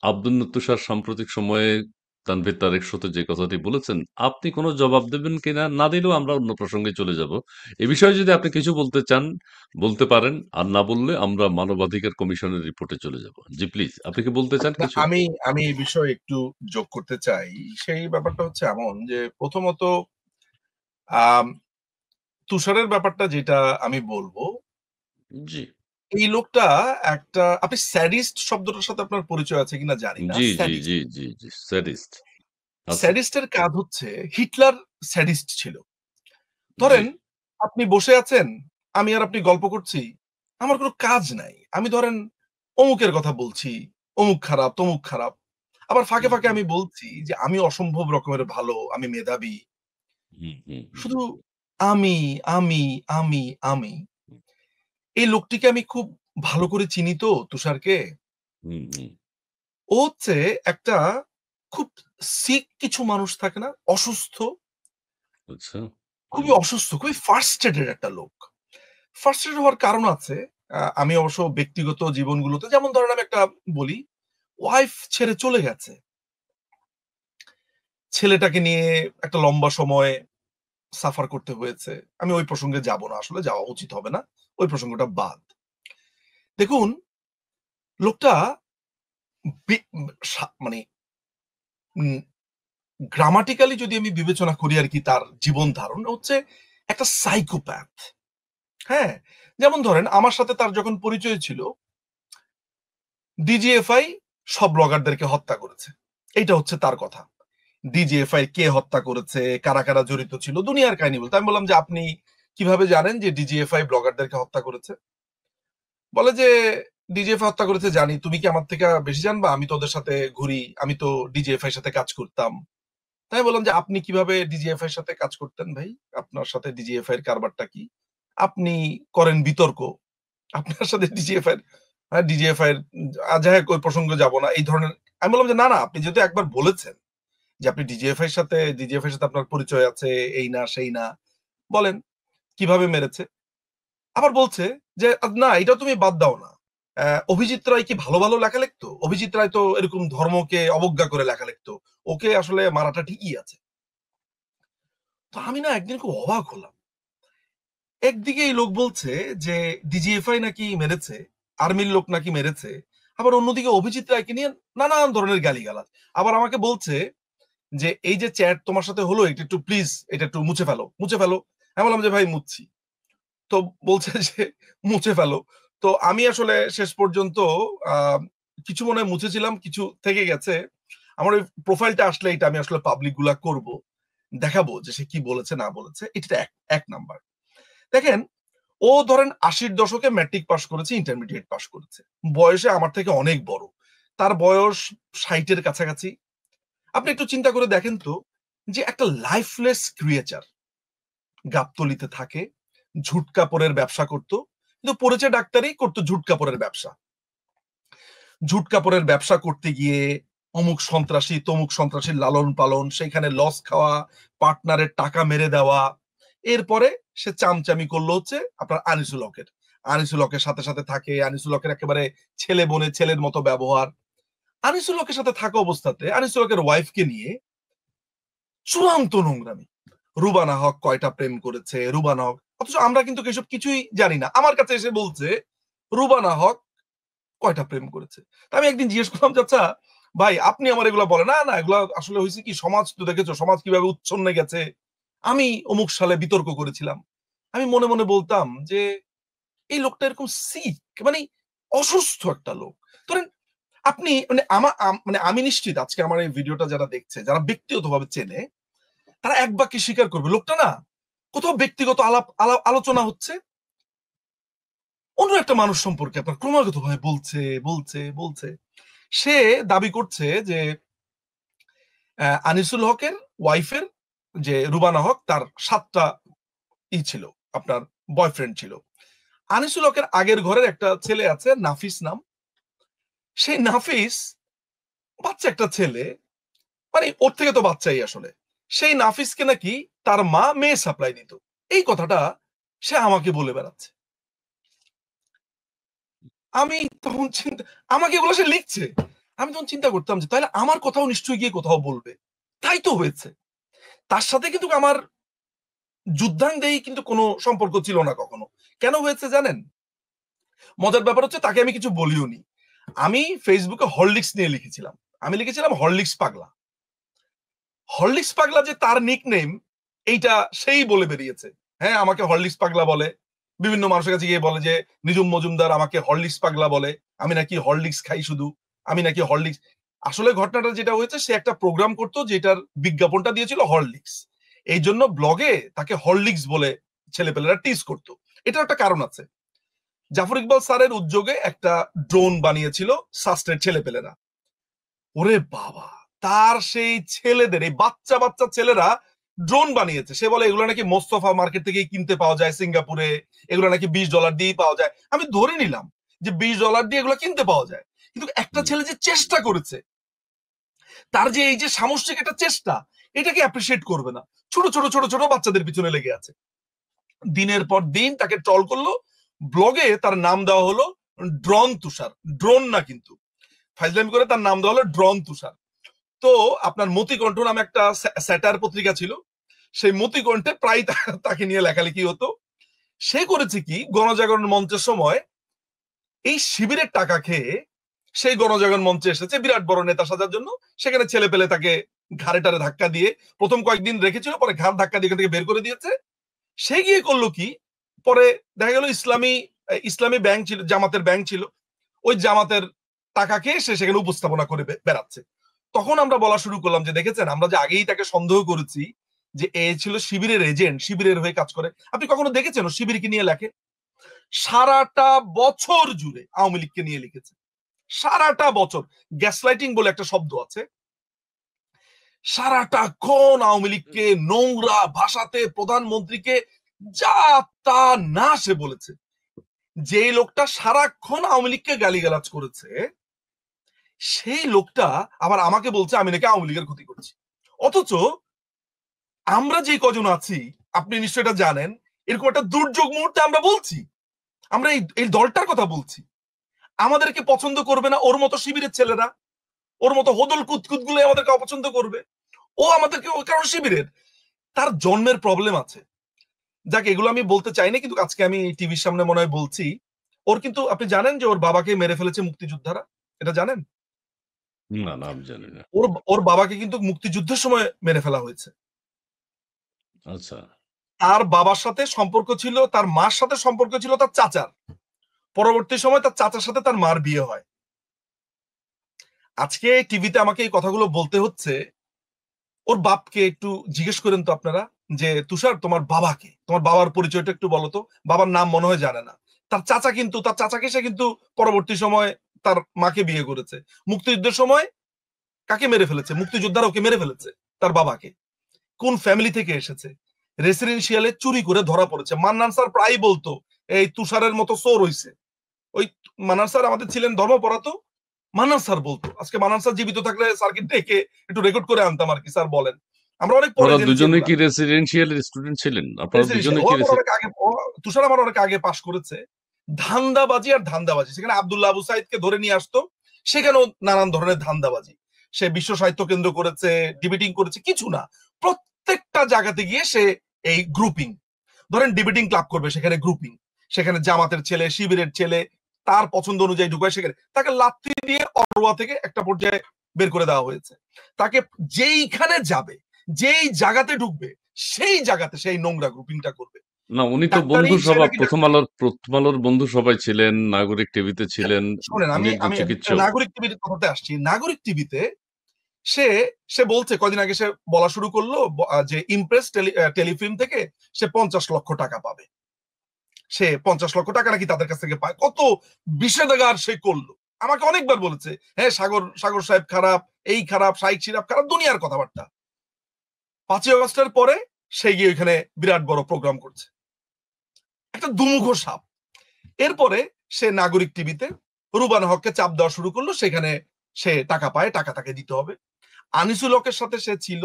আব্দুল তুষার সাম্প্রতিক সময়ে তানভীর তারেক শোতে যে কথাটি বলেছেন, আপনি কোনো জবাব দেবেন কিনা? না দিলেও আমরা অন্য প্রসঙ্গে চলে যাব। এ বিষয়ে যদি আপনি কিছু বলতে চান, বলতে পারেন। আর না বললে আমরা মানবাধিকার কমিশনের রিপোর্টে চলে যাব। জি, প্লিজ। আপনি কি বলতে চান না, কিছু? আমি আমি এই বিষয়ে একটু যোগ করতে চাই। সেই ব্যাপারটা হচ্ছে এমন যে প্রথমত আম তুষারের ব্যাপারটা যেটা আমি বলবো, জি, এই লোকটা একটা, আপনি স্যাডিস্ট শব্দটার সাথে আপনার পরিচয় আছে কিনা জানি না। জি, জি, স্যাডিস্ট, জি, জি, জি, স্যাডিস্ট আছে। স্যাডিস্টের কাজ হচ্ছে, হিটলার স্যাডিস্ট ছিল। জি, ধরেন আপনি বসে আছেন, আমি আর আপনি গল্প করছি, আমার কোনো কাজ নাই, আমি ধরেন অমুকের কথা বলছি, অমুক খারাপ তমুক খারাপ, আবার ফাঁকে হুম, ফাঁকে আমি বলছি যে আমি অসম্ভব রকমের ভালো, আমি মেধাবী। হুম, হুম, হুম, শুধু আমি, আমি, আমি, আমি। এই লোকটিকে আমি খুব ভালো করে চিনি তো, তুষারকে। হুম, হুম, ও হচ্ছে একটা খুব সিক কিছু মানুষ থাকে না? অসুস্থ, আচ্ছা, খুবই হুম, অসুস্থ, খুবই ফার্স্ট্রেটেড একটা লোক। ফার্স্ট্রেটেড হওয়ার কারণ আছে। আমি অবশ্য ব্যক্তিগত জীবনগুলোতে, যেমন ধরেন আমি একটা বলি, ওয়াইফ ছেড়ে চলে গেছে। ছেলেটাকে নিয়ে একটা লম্বা সময় সাফার করতে হয়েছে। আমি ওই প্রসঙ্গে যাব না, আসলে যাওয়া উচিত হবে না। ওই প্রসঙ্গটা বাদ। দেখুন, লোকটা বি মানে উম গ্রামাটিক্যালি যদি আমি বিবেচনা করি আরকি, তার জীবন ধারণ হচ্ছে একটা সাইকোপ্যাথ। হ্যাঁ? যেমন ধরেন আমার সাথে তার যখন পরিচয় ছিল, ডিজিএফআই সব ব্লগারদেরকে হত্যা করেছে। এইটা হচ্ছে তার কথা। ডিজিএফআই কে হত্যা করেছে, কারা, কারা জড়িত ছিল, দুনিয়ার কাহিনী বলতে। আমি বললাম যে, "আপনি কিভাবে জানেন যে ডিজিএফআই ব্লগারদেরকে হত্যা করেছে?" বলে যে, "ডিজিএফআই হত্যা করেছে জানি। তুমি কি আমার থেকে বেশি জানবা? আমি তো ওদের সাথে ঘুরি। আমি তো ডিজিএফআই এর সাথে কাজ করতাম।" তাই আমি বললাম যে, "আপনি কিভাবে ডিজিএফআই এর সাথে কাজ করতেন ভাই? আপনার সাথে ডিজিএফআই এর কারবারটা কি? আপনি করেন বিতর্ক। আপনার সাথে ডিজিএফআই এর ডিজিএফআই এর যাই হোক, ওই প্রসঙ্গে যাব না।" এই ধরনের, আমি বললাম যে, "না, না, আপনি যেহেতু একবার বলেছেন যে আপনি ডিজিএফআই এর সাথে আপনার পরিচয় আছে, এই না সেই না। বলেন কিভাবে মেরেছে?" আবার বলছে যে, না, এটাও তুমি বাদ দাও না। অভিজিৎ রায় কি ভালো, ভালো লেখা লিখতো? অভিজিৎ রায় তো এরকম ধর্মকে অবজ্ঞা করে লেখা লিখতো। ওকে আসলে মারাটা ঠিকই আছে।" তো আমি না একদিন খুব অবাক হলাম। একদিকে এই লোক বলছে যে ডিজিএফআই নাকি মেরেছে, আর্মির লোক নাকি মেরেছে। আবার অন্যদিকে অভিজিৎ রায়কে নিয়ে নানান ধরনের গালিগালাজ। আবার আমাকে বলছে যে, "এই যে চ্যাট তোমার সাথে হলো, এটা একটু প্লিজ এটা একটু মুছে ফেলো, মুছে ফেলো।" আমি বললাম যে, "ভাই মুছছি।" তো বলছে যে মুছে ফেলো। তো আমি আসলে শেষ পর্যন্ত আ কিছু মনে হয় মুছেছিলাম, কিছু থেকে গেছে। আমার ওই প্রোফাইলটা আসলে এটা আমি আসলে পাবলিক গুলা করব। দেখাবো যে সে কি বলেছে না বলেছে। এটা এক নাম্বার। দেখেন, ও ধরেন ৮০ র দশকে ম্যাট্রিক পাস করেছে, ইন্টারমিডিয়েট পাস করেছে। বয়সে আমার থেকে অনেক বড়। তার বয়স ৬০ এর কাছাকাছি। আপনি একটু চিন্তা করে দেখেন তো, যে একটা লাইফলেস ক্রিয়েচার গাবতলীতে থাকে, ঝুট কাপড়ের ব্যবসা করত। কিন্তু পড়েছে ডাক্তারি, করত ঝুট কাপড়ের ব্যবসা। ঝুট কাপড়ের ব্যবসা করতে গিয়ে অমুক সন্ত্রাসী, তমুক সন্ত্রাসীর লালন-পালন, সেখানে লস খাওয়া, পার্টনারের টাকা মেরে দেওয়া। এরপরে সে চামচামি করলো হচ্ছে আপনার আনিসুল হকের। আনিসুল হকের সাথে, সাথে থাকে। আনিসুল হকের একেবারে ছেলে বনে ছেলের মতো ব্যবহার। আনিসুল হকের সাথে থাকা অবস্থাতে আনিসুল হকের ওয়াইফকে নিয়ে চূড়ান্ত নোংরামি। রুবানা হক কয়টা প্রেম করেছে, রুবানা হক, অথচ আমরা কিন্তু এসব কিছুই জানি না। আমার কাছে এসে বলছে রুবানা হক কয়টা প্রেম করেছে। তা আমি একদিন জিজ্ঞেস করলাম, "চাচা, ভাই আপনি আমার এগুলা বলেন।" "না, না, এগুলা আসলে হয়েছে কি, সমাজ তো দেখেছো, সমাজ কিভাবে উচ্ছন্নে গেছে। আমি অমুক সালে বিতর্ক করেছিলাম।" আমি মনে মনে বলতাম যে এই লোকটা এরকম সিক, মানে অসুস্থ একটা লোক। ধরেন আপনি মানে মানে আমি নিশ্চিত আজকে আমার এই ভিডিওটা যারা দেখছে, যারা ব্যক্তিগতভাবে চেনে, তারা এক বাক্যে স্বীকার করবে লোকটা না কোথাও ব্যক্তিগত আলোচনা হচ্ছে, অন্য একটা মানুষ সম্পর্কে আপনার ক্রমাগত ভাবে বলছে, বলছে, বলছে। সে দাবি করছে যে আনিসুল হকের ওয়াইফের, যে রুবানা হক, তার ৭ টা ছিল, আপনার বয়ফ্রেন্ড ছিল। আনিসুল হকের আগের ঘরের একটা ছেলে আছে, নাফিস নাম। সেই নাফিস, বাচ্চা একটা ছেলে, মানে ওর থেকে তো বাচ্চাই আসলে। সেই নাফিসকে নাকি তার মা মেয়ে সাপ্লাই দিত। এই কথাটা সে আমাকে বলে বেড়াচ্ছে। আমি তখন আমাকে এগুলো সে লিখছে। আমি তখন চিন্তা করতাম যে তাহলে আমার কথাও নিশ্চয়ই গিয়ে কোথাও বলবে। তাই তো হয়েছে। তার সাথে কিন্তু আমার যুদ্ধাঙ্গেই কিন্তু কোনো সম্পর্ক ছিল না কখনো। কেন হয়েছে জানেন? মজার ব্যাপার হচ্ছে তাকে আমি কিছু বলিও নি। আমি ফেসবুকে হরলিক্স নিয়ে লিখেছিলাম। আমি লিখেছিলাম হরলিক্স পাগলা। হরলিক্স পাগলা যে তার নিকনেম এইটা সেই বলে বেরিয়েছে। হ্যাঁ, আমাকে হরলিক্স পাগলা বলে। বিভিন্ন মানুষের কাছে গিয়ে বলে যে নিজুম মজুমদার আমাকে হরলিক্স পাগলা বলে। আমি নাকি হরলিক্স খাই শুধু। আমি নাকি হরলিক্স। আসলে ঘটনাটা যেটা হয়েছে সে একটা প্রোগ্রাম করতো যেটার বিজ্ঞাপনটা দিয়েছিল হরলিক্স। এই জন্য ব্লগে তাকে হরলিক্স বলে ছেলেপেলেরা টিজ করতো। এটার একটা কারণ আছে। জাফর ইকবাল স্যারের উদ্যোগে একটা ড্রোন বানিয়েছিল সাস্টের ছেলেপেলেরা। ওরে বাবা, তার সেই ছেলেদের, এই বাচ্চা বাচ্চা ছেলেরা ড্রোন বানিয়েছে। সে বলে এগুলো নাকি মোস্তফা মার্কেট থেকে কিনতে পাওয়া যায় সিঙ্গাপুরে, এগুলো নাকি $20 দিয়ে পাওয়া যায়। আমি ধরে নিলাম যে $20 দিয়ে এগুলো কিনতে পাওয়া যায়, কিন্তু একটা হুম। ছেলে যে চেষ্টা করেছে, তার যে এই যে সামষ্টিক একটা চেষ্টা, এটাকে অ্যাপ্রিসিয়েট করবে না? ছোট ছোট ছোট ছোট বাচ্চাদের পিছনে লেগে আছে। দিনের পর দিন তাকে ট্রল করলো। ব্লগে তার নাম দেওয়া হলো ড্রোন তুষার। ড্রোন না কিন্তু, ফাইজলামি করে তার নাম দেওয়া হলো ড্রোন তুষার। তো আপনার মতিকণ্ঠ নামে একটা স্যাটার পত্রিকা ছিল, সেই মতিকণ্ঠে প্রায় তাকে নিয়ে লেখালেখি হতো। সে করেছে কি, গণজাগরণ মঞ্চের সময় এই শিবিরের টাকা খেয়ে সেই গণজাগরণ মঞ্চে এসেছে বিরাট বড় নেতা সাজার জন্য। সেখানে ছেলে পেলে তাকে ঘাড়ে টারে ধাক্কা দিয়ে প্রথম কয়েকদিন রেখেছিল, পরে ঘাড় ধাক্কা দিয়ে এখান থেকে বের করে দিয়েছে। সে গিয়ে করলো কি, পরে দেখা গেল ইসলামী ব্যাংক ছিল, জামাতের ব্যাংক ছিল, ওই জামাতের টাকা খেয়ে সে সেখানে উপস্থাপনা করে বেড়াচ্ছে। তখন আমরা বলা শুরু করলাম যে দেখেছেন, আমরা যে আগেই তাকে সন্দেহ করেছি যে এ ছিল শিবিরের এজেন্ট, শিবিরের হয়ে কাজ করে। আপনি কখনো দেখেছেন ও শিবিরকে নিয়ে লেখে? সারাটা বছর জুড়ে আওয়ামী লীগকে নিয়ে লিখেছে, সারাটা বছর। গ্যাসলাইটিং বলে একটা শব্দ আছে। সারাটা ক্ষণ আওয়ামী লীগকে নোংরা ভাষাতে, প্রধানমন্ত্রীকে যা তা না সে বলেছে। যে লোকটা সারাক্ষণ আওয়ামী লীগকে গালিগালাজ করেছে, সেই লোকটা আবার আমাকে বলছে আমি নাকি আওয়ামী লীগের ক্ষতি করছি। অথচ আমরা যে কজন আছি, আপনি নিশ্চয়ই এটা জানেন, এরকম একটা দুর্যোগ মুহূর্তে আমরা বলছি, আমরা এই দলটার কথা বলছি। আমাদেরকে পছন্দ করবে না ওর মতো শিবিরের ছেলেরা, ওর মতো হোদল কুতকুত গুলো আমাদেরকে অপছন্দ করবে। ও আমাদেরকে ওই কারণ শিবিরের, তার জন্মের প্রবলেম আছে। যাক, এগুলো আমি বলতে চাই না, কিন্তু আজকে আমি টিভির সামনে মনে হয় বলছি। ওর কিন্তু আপনি জানেন যে ওর বাবাকে মেরে ফেলেছে মুক্তিযোদ্ধারা, এটা জানেন? না, না, আমি জানি না। ওর ওর বাবাকে কিন্তু মুক্তিযুদ্ধের সময় মেরে ফেলা হয়েছে। আচ্ছা। তার বাবার সাথে সম্পর্ক ছিল, তার মার সাথে সম্পর্ক ছিল তার চাচার। পরবর্তী সময় তার চাচার সাথে তার মার বিয়ে হয়। আজকে টিভিতে আমাকে এই কথাগুলো বলতে হচ্ছে। ওর বাপকে একটু জিজ্ঞেস করেন তো আপনারা, যে তুষার তোমার বাবাকে, তোমার বাবার পরিচয়টা একটু বলো তো। বাবার নাম মনে হয় জানে না। তার চাচা কিন্তু, তার চাচাকে সে কিন্তু পরবর্তী সময় তার মাকে বিয়ে করেছে। মুক্তিযুদ্ধের সময় কাকে মেরে ফেলেছে? মুক্তিযোদ্ধারা ওকে মেরে ফেলেছে, তার বাবাকে। কোন ফ্যামিলি থেকে এসেছে? রেসিডেন্সিয়ালে চুরি করে ধরা পড়েছে। মান্নান স্যার প্রায় বলতো এই তুষারের মতো চোর হইছে। ওই মান্নান স্যার আমাদের ছিলেন ধর্মপড়া, তো মান্নান স্যার বলতো, আজকে মান্নান স্যার জীবিত থাকলে স্যারকে ডেকে একটু রেকর্ড করে আনতাম আর কি। স্যার বলেন, আমরা অনেক পরে আপনারা জেনেছি দুজনে এগুলা। কি রেসিডেন্সিয়াল স্টুডেন্ট ছিলেন? আপনারা রেসিডেন্সিয়াল, দুজনে ও কি আমার অনেক আগে, তুষার আমার অনেক আগে পাশ করেছে। ধান্দাবাজি আর ধান্দাবাজি, সেখানে আব্দুল্লাহ আবু সাইদকে ধরে নিয়ে আসতো, সেখানেও নানান ধরনের ধান্দাবাজি। সে বিশ্ব সাহিত্য কেন্দ্র করেছে, ডিবেটিং করেছে, কিছু না, প্রত্যেকটা জায়গাতে গিয়ে সে এই গ্রুপিং, ধরেন ডিবেটিং ক্লাব করবে, সেখানে গ্রুপিং, সেখানে জামাতের ছেলে, শিবিরের ছেলে, তার পছন্দ অনুযায়ী ঢুকায়, সেখানে তাকে লাথি দিয়ে অরোয়া থেকে একটা পর্যায়ে বের করে দেওয়া হয়েছে। তাকে যেইখানে যাবে, যেই জায়গাতে ঢুকবে, সেই জায়গাতে সেই নোংরা গ্রুপিংটা করবে। না, উনি তো ডাক্তারি, বন্ধু সে সভা, নাকি ডাক্তারি। প্রথম আলোর বন্ধু সভায় ছিলেন, নাগরিক টিভিতে ছিলেন, শোনেন, আমি উনি একজন আমি চিকিৎসক। নাগরিক টিভির কথাতে আসছি। নাগরিক টিভিতে সে সে বলছে, কদিন আগে সে বলা শুরু করলো যে ইমপ্রেস টেলিফিল্ম থেকে সে 50 লক্ষ টাকা পাবে। সে 50 লক্ষ টাকা নাকি তাদের কাছ থেকে পায়। কত বিষেধাগার সে করলো। আমাকে অনেকবার বলেছে, হ্যাঁ সাগর সাগর সাহেব খারাপ, এই খারাপ, শাইক সিরাপ খারাপ, দুনিয়ার কথাবার্তা। 5ই আগস্টের পরে সে গিয়ে ওইখানে বিরাট বড় প্রোগ্রাম করছে, একটা দুমুখ সাপ। এরপরে সে নাগরিক টিভিতে রুবানা হককে চাপ দেওয়া শুরু করলো, সেখানে সে টাকা পায়, টাকা তাকে দিতে হবে। আনিসুল হকের সাথে সে ছিল,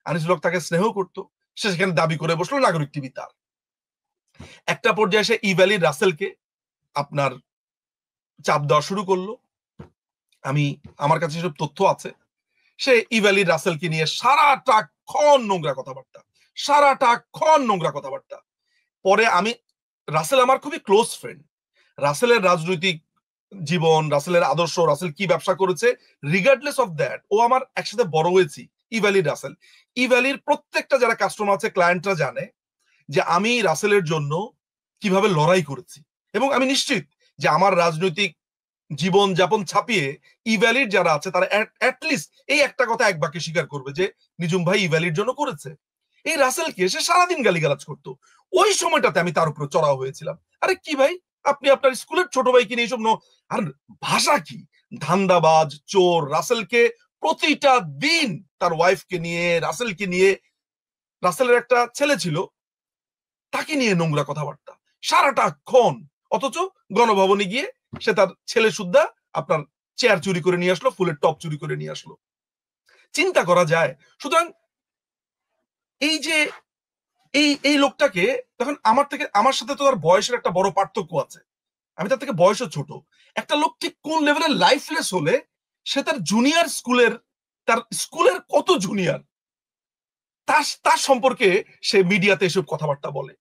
আনিসুল হক তাকে স্নেহ করতো, সে সেখানে দাবি করে বসলো নাগরিক টিভি তার। একটা পর্যায়ে সে ইভ আলী রাসেলকে আপনার চাপ দেওয়া শুরু করলো। আমি আমার কাছে সব তথ্য আছে, সে ইভ আলী রাসেলকে নিয়ে সারাটা ক্ষণ নোংরা কথাবার্তা। পরে আমি, রাসেল আমার খুবই ক্লোজ ফ্রেন্ড, রাসেলের রাজনৈতিক জীবন, রাসেলের আদর্শ, রাসেল কি ব্যবসা করেছে, রিগার্ডলেস অফ দ্যাট, ও আমার একসাথে বড় হয়েছি। ইভ আলী রাসেল, ইভ আলীর প্রত্যেকটা যারা কাস্টমার আছে, ক্লায়েন্টরা জানে যে আমি রাসেলের জন্য কিভাবে লড়াই করেছি। এবং আমি নিশ্চিত যে আমার রাজনৈতিক জীবন যাপন ছাপিয়ে ইভ্যালির যারা আছে তারা অ্যাটলিস্ট এই একটা কথা এক বাক্যে স্বীকার করবে যে নিজুম ভাই ইভ্যালির জন্য করেছে। এই রাসেলকে সে সারাদিন গালিগালাজ করতো, ওই সময়টাতে আমি তার উপরে চড়াও হয়েছিলাম। আরে কি ভাই, আপনি আপনার স্কুলের ছোট ভাইকে নিয়ে এইসব আর ভাষা কি, ধান্দাবাজ, চোর। রাসেলকে প্রতিটা দিন তার ওয়াইফকে নিয়ে, রাসেলকে নিয়ে, রাসেলের একটা ছেলে ছিল তাকে নিয়ে নোংরা কথাবার্তা সারাটা ক্ষণ। অথচ গণভবনে গিয়ে সে তার ছেলে সুদ্ধা আপনার চেয়ার চুরি করে নিয়ে আসলো, ফুলের টপ চুরি করে নিয়ে আসলো। চিন্তা করা যায়। সুতরাং এই যে এই লোকটাকে, তখন আমার সাথে তো তার বয়সের একটা বড় পার্থক্য আছে, আমি তার থেকে বয়সও ছোট। একটা লোক ঠিক কোন লেভেলের লাইফলেস হলে সে তার জুনিয়র স্কুলের, তার স্কুলের কত জুনিয়র তার তার সম্পর্কে সে মিডিয়াতে এসব কথাবার্তা বলে।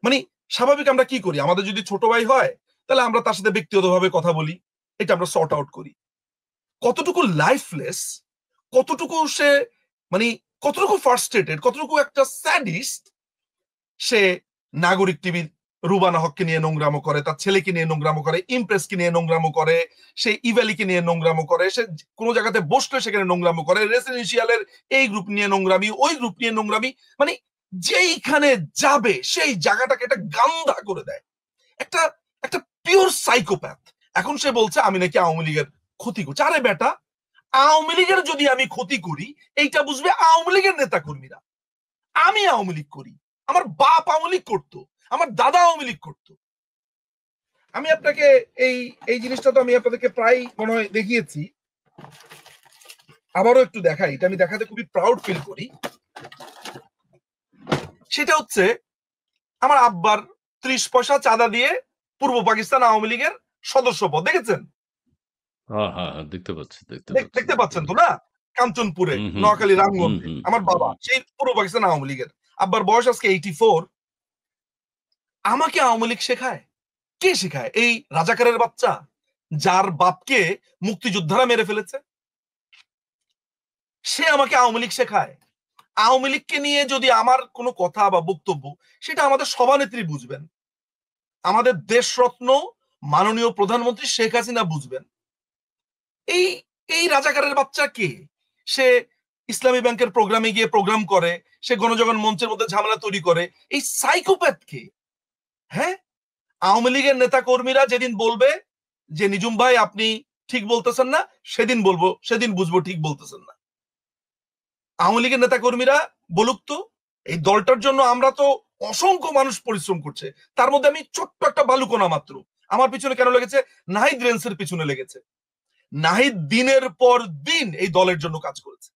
মানে স্বাভাবিক আমরা কি করি, আমাদের যদি ছোট ভাই হয় তাহলে আমরা তার সাথে ব্যক্তিগতভাবে কথা বলি, এটা আমরা সর্ট আউট করি। কতটুকু লাইফলেস, কতটুকু সে মানে কতটুকু ফার্স্ট্রেটেড, কতটুকু একটা স্যাডিস্ট, সে নাগরিক টিভির রুবানা হককে নিয়ে নোংরামো করে, তার ছেলেকে নিয়ে নোংরামো করে, ইমপ্রেসকে নিয়ে নোংরামো করে, সে ইভ্যালিকে নিয়ে নোংরামো করে, সে কোনো জায়গাতে বসলে সেখানে নোংরামো করে, রেসিডেন্সিয়ালের এই গ্রুপ নিয়ে নোংরামি, ওই গ্রুপ নিয়ে নোংরামি, মানে যেইখানে যাবে সেই জায়গাটাকে একটা গান্ধা করে দেয়। একটা একটা পিওর সাইকোপ্যাথ। এখন সে বলছে আমি নাকি আওয়ামী লীগের ক্ষতি করছি। আরে বেটা, আওয়ামী লীগের যদি আমি ক্ষতি করি এইটা বুঝবে আওয়ামী লীগের নেতা কর্মীরা। আমি আওয়ামী লীগ করি, আমার বাপ আওয়ামী লীগ করতো, আমার দাদা আওয়ামী লীগ করতো। আমি আপনাকে এই এই জিনিসটা তো আমি আপনাদেরকে প্রায় মনে হয় দেখিয়েছি, আবারও একটু দেখাই, এটা আমি দেখাতে খুবই প্রাউড ফিল করি। সেটা হচ্ছে আমার আব্বার 30 পয়সা চাঁদা দিয়ে পূর্ব পাকিস্তান আওয়ামী লীগের সদস্য পদ, দেখেছেন? হ্যাঁ হ্যাঁ হ্যাঁ, দেখতে পাচ্ছি দেখতে পাচ্ছি দেখতে দেখতে পাচ্ছেন তো পাচ্ছি। না? কাঞ্চনপুরে, হুম হুম নোয়াখালী হুম রামগঞ্জে হুম আমার বাবা হুম। সেই পূর্ব পাকিস্তান আওয়ামী লীগের। আব্বার বয়স আজকে 84। আমাকে আওয়ামী লীগ শেখায় কে? শেখায় এই রাজাকারের বাচ্চা যার বাপকে মুক্তিযোদ্ধারা মেরে ফেলেছে, সে আমাকে আওয়ামী লীগ শেখায়। আওয়ামী লীগকে নিয়ে যদি আমার কোনো কথা বা বক্তব্য, সেটা আমাদের সভানেত্রী বুঝবেন, আমাদের দেশরত্ন মাননীয় প্রধানমন্ত্রী শেখ হাসিনা বুঝবেন। এই এই রাজাকারের বাচ্চা কে? সে ইসলামী ব্যাংকের প্রোগ্রামে গিয়ে প্রোগ্রাম করে, সে গণজাগরণ মঞ্চের মধ্যে ঝামেলা তৈরি করে। এই সাইকোপ্যাথ কে? হ্যাঁ, আওয়ামী লীগের নেতা কর্মীরা যেদিন বলবে যে নিজুম ভাই আপনি ঠিক বলতেছেন না, সেদিন বুঝবো ঠিক বলতেছেন না। আওয়ামী লীগের নেতা কর্মীরা বলুক তো, এই দলটার জন্য আমরা তো অসংখ্য মানুষ পরিশ্রম করছে, তার মধ্যে আমি ছোট্ট একটা বালুকণা মাত্র। আমার পিছনে কেন লেগেছে? নাহিদ রেন্সের পিছনে লেগেছে। নাহিদ দিনের পর দিন এই দলের জন্য কাজ করেছে,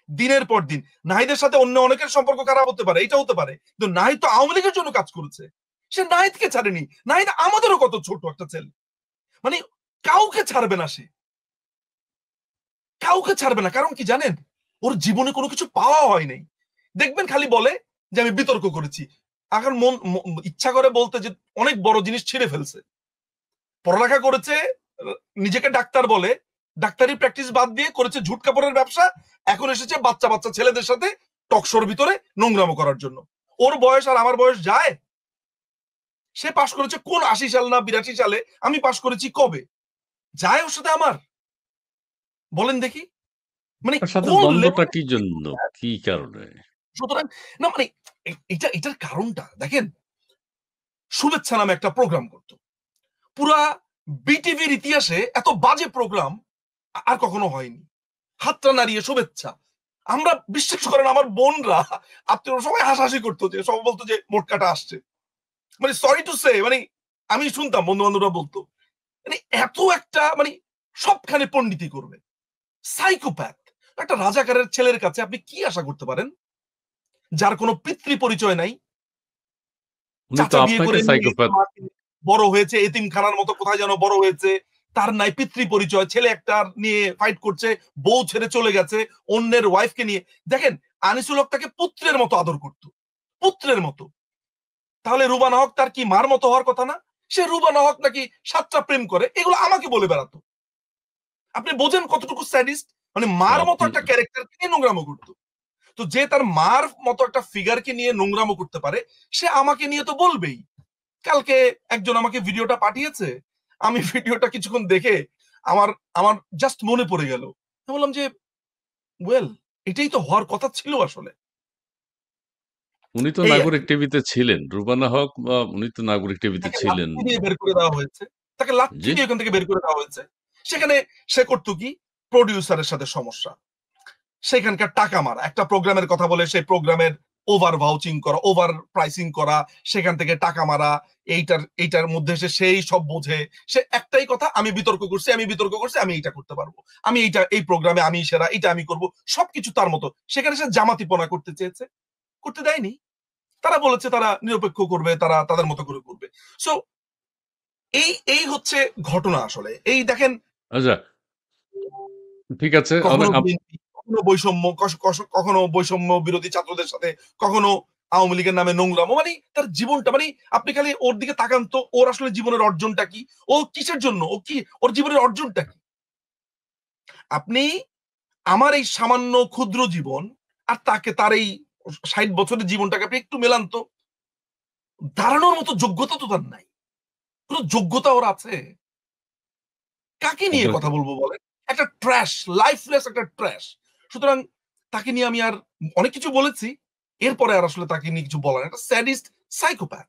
দিনের পর দিন। নাহিদের সাথে অন্য অনেকের সম্পর্ক খারাপ হতে পারে, এটা হতে পারে, কিন্তু নাহিদ তো আওয়ামী লীগের জন্য কাজ করেছে। সে নাহিদকে ছাড়েনি। নাহিদ আমাদেরও কত ছোট একটা ছেলে, মানে কাউকে ছাড়বে না, সে কাউকে ছাড়বে না। কারণ কি জানেন? ওর জীবনে কোনো কিছু পাওয়া হয় নাই। দেখবেন খালি বলে যে আমি বিতর্ক করেছি, এখন ইচ্ছা করে বলতে যে অনেক বড় জিনিস ছিঁড়ে ফেলছে। পড়ালেখা করেছে, নিজেকে ডাক্তার বলে, ডাক্তারি প্র্যাকটিস বাদ দিয়ে করেছে ঝুট কাপড়ের ব্যবসা। এখন এসেছে বাচ্চা বাচ্চা ছেলেদের সাথে টকশোর ভিতরে নোংরামো করার জন্য। ওর বয়স আর আমার বয়স যায়? সে পাশ করেছে কোন 80 সাল না 82 সালে, আমি পাশ করেছি কবে? যায় ওর সাথে আমার? বলেন দেখি, মানে তার সাথে কোন দ্বন্দ্বটা লেভেল। কি জন্য? কি কারণে? সুতরাং না, মানে এটার কারণটা দেখেন, শুভেচ্ছা নামে একটা প্রোগ্রাম করতো, পুরা বিটিভির ইতিহাসে এত বাজে প্রোগ্রাম আর কখনো হয়নি। হাতটা নাড়িয়ে শুভেচ্ছা, আমরা বিশ্বাস করেন আমার বোনরা আত্মীয় সবাই হাসাহাসি করতো, যে সবাই বলতো যে মোট কাটা আসছে। মানে সরি টু সে, মানে আমি শুনতাম বন্ধু বান্ধবরা বলতো, মানে এত একটা মানে সবখানে পণ্ডিতি করবে। সাইকোপ্যাথ একটা রাজাকারের ছেলের কাছে আপনি কি আশা করতে পারেন, যার কোনো পিতৃ পরিচয় নাই, উনি তো চাচা বিয়ে আপনাকে করে নিয়ে গেছে সাইকোপ্যাথ। মাকে, বড় হয়েছে এতিমখানার মতো কোথায় যেন বড় হয়েছে, তার নাই পিতৃ পরিচয়, ছেলে একটা নিয়ে ফাইট করছে, বউ ছেড়ে চলে গেছে অন্যের ওয়াইফকে নিয়ে। দেখেন আনিসুল হক তাকে পুত্রের মতো আদর করতো, পুত্রের মতো। তাহলে রুবানা হক তার কি মার মতো হওয়ার কথা না? সে রুবানা হক নাকি 7টা প্রেম করে, এগুলো আমাকে বলে বেড়াতো। আপনি বোঝেন কতটুকু স্যাডিস্ট? মানে মার মতো আপনি একটা ক্যারেক্টারকে নিয়ে নোংরামো করতো। তো যে তার মার মতো একটা ফিগারকে নিয়ে নোংরামো করতে পারে, সে আমাকে নিয়ে তো বলবেই। কালকে একজন আমাকে ভিডিওটা পাঠিয়েছে, আমি ভিডিওটা কিছুক্ষণ দেখে আমার আমার জাস্ট মনে পড়ে গেল। আমি বললাম যে ওয়েল, এটাই তো হওয়ার কথা ছিল আসলে। উনি তো এই আর নাগরিক কি। টিভিতে ছিলেন। রুবানা হক উনি তো নাগরিক টিভিতে তাকে ছিলেন। লাথি দিয়ে বের করে দেওয়া হয়েছে, তাকে লাথি জি? দিয়ে ওখান থেকে বের করে দেওয়া হয়েছে। সেখানে সে করতো কি, প্রডিউসারের সাথে সমস্যা, সেখানকার টাকা মারা, একটা প্রোগ্রামের কথা বলে সেই প্রোগ্রামের ওভার ভাউচিং করা, ওভার প্রাইসিং করা, সেখান থেকে টাকা মারা, এইটার মধ্যে সেই সব বোঝে। সে একটাই কথা, আমি বিতর্ক করছি, আমি বিতর্ক করছি, আমি এইটা করতে পারবো, আমি এই প্রোগ্রামে আমি সেরা, এটা আমি করব, সবকিছু তার মতো। সেখানে সে জামাতিপনা করতে চেয়েছে, করতে দেয়নি। তারা বলেছে তারা নিরপেক্ষ করবে, তারা তাদের মতো করে করবে। সো এই এই হচ্ছে ঘটনা আসলে। এই দেখেন, আচ্ছা, ঠিক আছে। কখনো বিএনপি, কখনো বৈষম্য, কখনো বৈষম্য বিরোধী ছাত্রদের সাথে, কখনো আওয়ামী লীগের নামে নোংরামো। মানে তার জীবনটা, মানে আপনি খালি ওর দিকে তাকান তো, ওর আসলে জীবনের অর্জনটা কি, ও কিসের জন্য, ও কি, ওর জীবনের অর্জনটা কি? আপনি আমার এই সামান্য ক্ষুদ্র জীবন আর তার এই 60 বছরের জীবনটাকে আপনি একটু মেলান তো, দাঁড়ানোর মতো যোগ্যতা তো তার নাই। কোন যোগ্যতা ওর আছে? কাকে নিয়ে আপনার কথা বলবো বলেন? একটা ট্র্যাশ, লাইফলেস একটা ট্র্যাশ। সুতরাং তাকে নিয়ে আমি আর অনেক কিছু বলেছি। এরপরে আর আসলে তাকে নিয়ে কিছু বলার, একটা স্যাডিস্ট, সাইকোপ্যাথ।